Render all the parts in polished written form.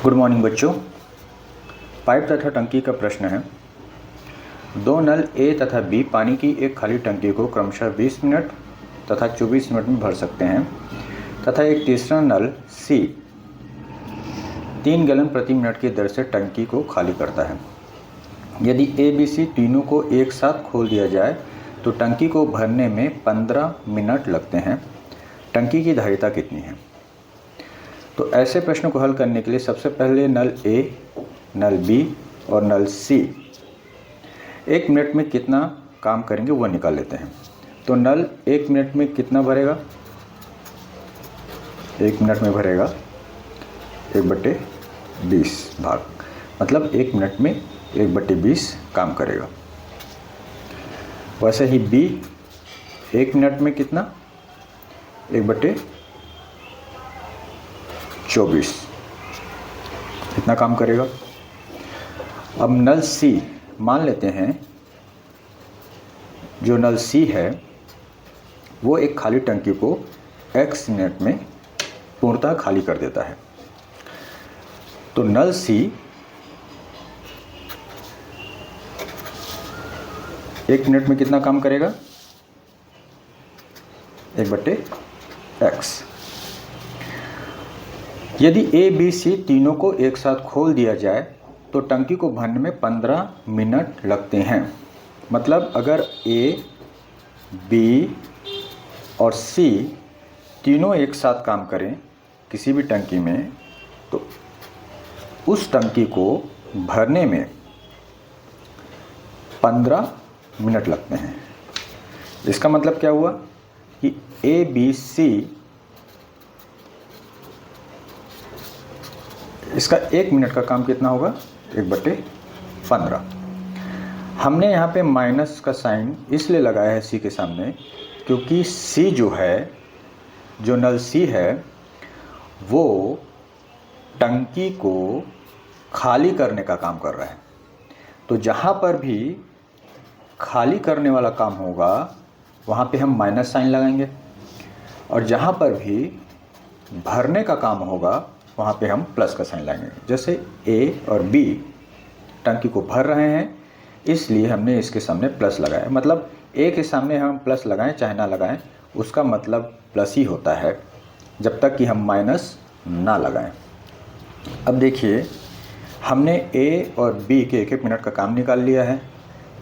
Good morning बच्चों। Pipe तथा टंकी का प्रश्न है। दो नल ए तथा बी पानी की एक खाली टंकी को क्रमशः 20 मिनट तथा 24 मिनट में भर सकते हैं तथा एक तीसरा नल सी 3 गैलन प्रति मिनट की दर से टंकी को खाली करता है। यदि ए बी सी तीनों को एक साथ खोल दिया जाए तो टंकी को भरने में 15 मिनट लगते हैं। टंकी की धारिता कितनी है? तो ऐसे प्रश्न को हल करने के लिए सबसे पहले नल ए, नल बी और नल सी 1 मिनट में कितना काम करेंगे वो निकाल लेते हैं। तो नल 1 मिनट में कितना भरेगा? 1 मिनट में भरेगा 1/20 भाग, मतलब 1 मिनट में 1/20 काम करेगा। वैसे ही बी 1 मिनट में कितना? 1/24 इतना काम करेगा। अब नल सी मान लेते हैं, जो नल सी है वो एक खाली टंकी को x मिनट में पूर्णतः खाली कर देता है। तो नल सी 1 मिनट में कितना काम करेगा? 1/x। यदि ए बी सी तीनों को एक साथ खोल दिया जाए तो टंकी को भरने में 15 मिनट लगते हैं। मतलब अगर ए बी और सी तीनों एक साथ काम करें किसी भी टंकी में, तो उस टंकी को भरने में 15 मिनट लगते हैं। इसका मतलब क्या हुआ कि ए बी सी इसका 1 मिनट का काम कितना होगा? 1/15। हमने यहाँ पे माइनस का साइन इसलिए लगाया है सी के सामने क्योंकि सी जो है, जो नल सी है, वो टंकी को खाली करने का काम कर रहा है। तो जहाँ पर भी खाली करने वाला काम होगा वहाँ पे हम माइनस साइन लगाएंगे, और जहाँ पर भी भरने का काम होगा वहाँ पे हम प्लस का साइन लगाएंगे। जैसे ए और बी टंकी को भर रहे हैं, इसलिए हमने इसके सामने प्लस लगाया। मतलब ए के सामने हम प्लस लगाएं चाहे ना लगाएं, उसका मतलब प्लस ही होता है जब तक कि हम माइनस ना लगाएं। अब देखिए, हमने ए और बी के 1-1 मिनट का काम निकाल लिया है।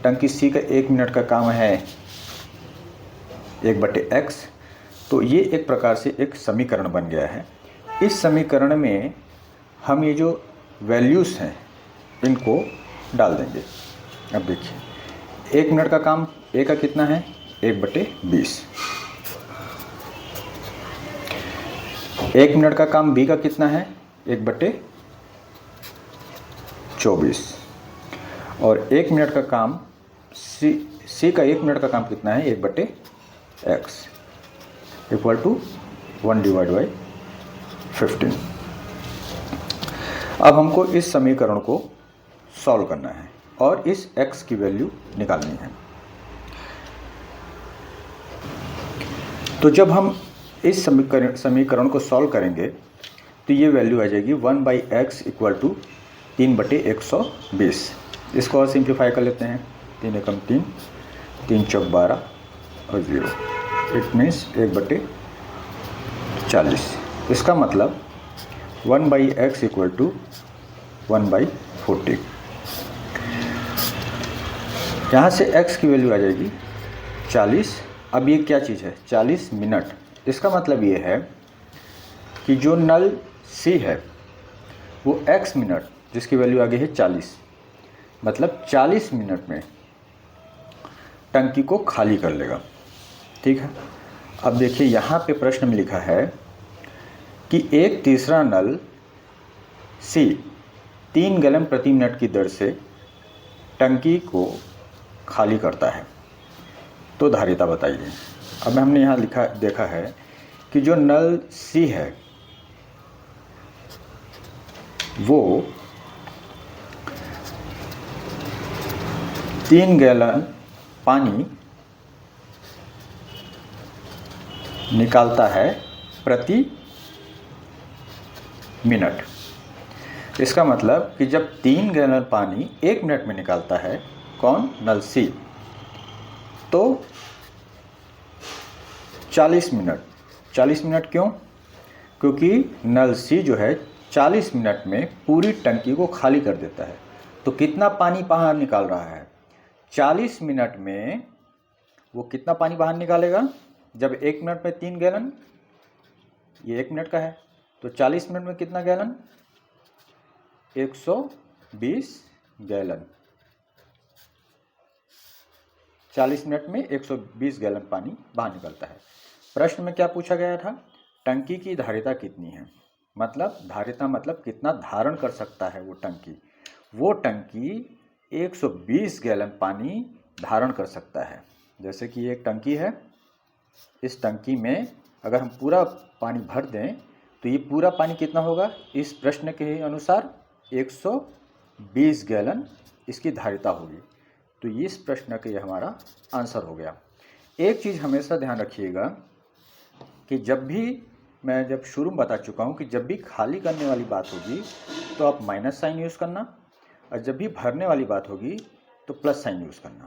टंकी सी का 1 मिनट का काम है 1/x। तो ये एक प्रकार से एक समीकरण बन गया है। इस समीकरण में हम ये जो वैल्यूज़ हैं इनको डाल देंगे। अब देखिए, 1 मिनट का काम ए का कितना है? 1/20। 1 मिनट का काम बी का कितना है? 1/24। और 1 मिनट का काम सी का 1 मिनट का काम कितना है? 1/x equal to 1/15। अब हमको इस समीकरण को सॉल्व करना है और इस x की वैल्यू निकालनी है। तो जब हम इस समीकरण को सॉल्व करेंगे तो ये वैल्यू आ जाएगी 1/x इक्वल टू 3/120। इसको और सिंप्लीफाई कर लेते हैं। 3 एकम 3, 3 चौक 12 और 0। It means 1/40। इसका मतलब 1/x इक्वल टू 1/40। यहाँ से x की वैल्यू आ जाएगी 40। अब ये क्या चीज़ है? 40 मिनट। इसका मतलब ये है कि जो नल सी है वो x मिनट, जिसकी वैल्यू आ गई है 40, मतलब 40 मिनट में टंकी को खाली कर लेगा। ठीक है। अब देखिए, यहाँ पे प्रश्न में लिखा है कि एक तीसरा नल सी 3 गैलन प्रति मिनट की दर से टंकी को खाली करता है, तो धारिता बताइए। अब हमने यहाँ देखा है कि जो नल सी है वो 3 गैलन पानी निकालता है प्रति मिनट। इसका मतलब कि जब 3 गैलन पानी 1 मिनट में निकालता है कौन, नल सी, तो 40 मिनट। 40 मिनट क्यों? क्योंकि नल सी जो है 40 मिनट में पूरी टंकी को खाली कर देता है। तो कितना पानी बाहर निकाल रहा है? 40 मिनट में वो कितना पानी बाहर निकालेगा? जब 1 मिनट में 3 गैलन, ये 1 मिनट का है, तो 40 मिनट में कितना गैलन? 120 गैलन। 40 मिनट में 120 गैलन पानी बाहर निकलता है। प्रश्न में क्या पूछा गया था? टंकी की धारिता कितनी है, मतलब धारिता मतलब कितना धारण कर सकता है वो टंकी। वो टंकी 120 गैलन पानी धारण कर सकता है। जैसे कि एक टंकी है, इस टंकी में अगर हम पूरा पानी भर दें तो ये पूरा पानी कितना होगा? इस प्रश्न के अनुसार 120 गैलन इसकी धारिता होगी। तो इस प्रश्न का ये हमारा आंसर हो गया। एक चीज़ हमेशा ध्यान रखिएगा कि जब भी मैं जब शुरू में बता चुका हूँ कि जब भी खाली करने वाली बात होगी तो आप माइनस साइन यूज़ करना, और जब भी भरने वाली बात होगी तो प्लस साइन यूज़ करना।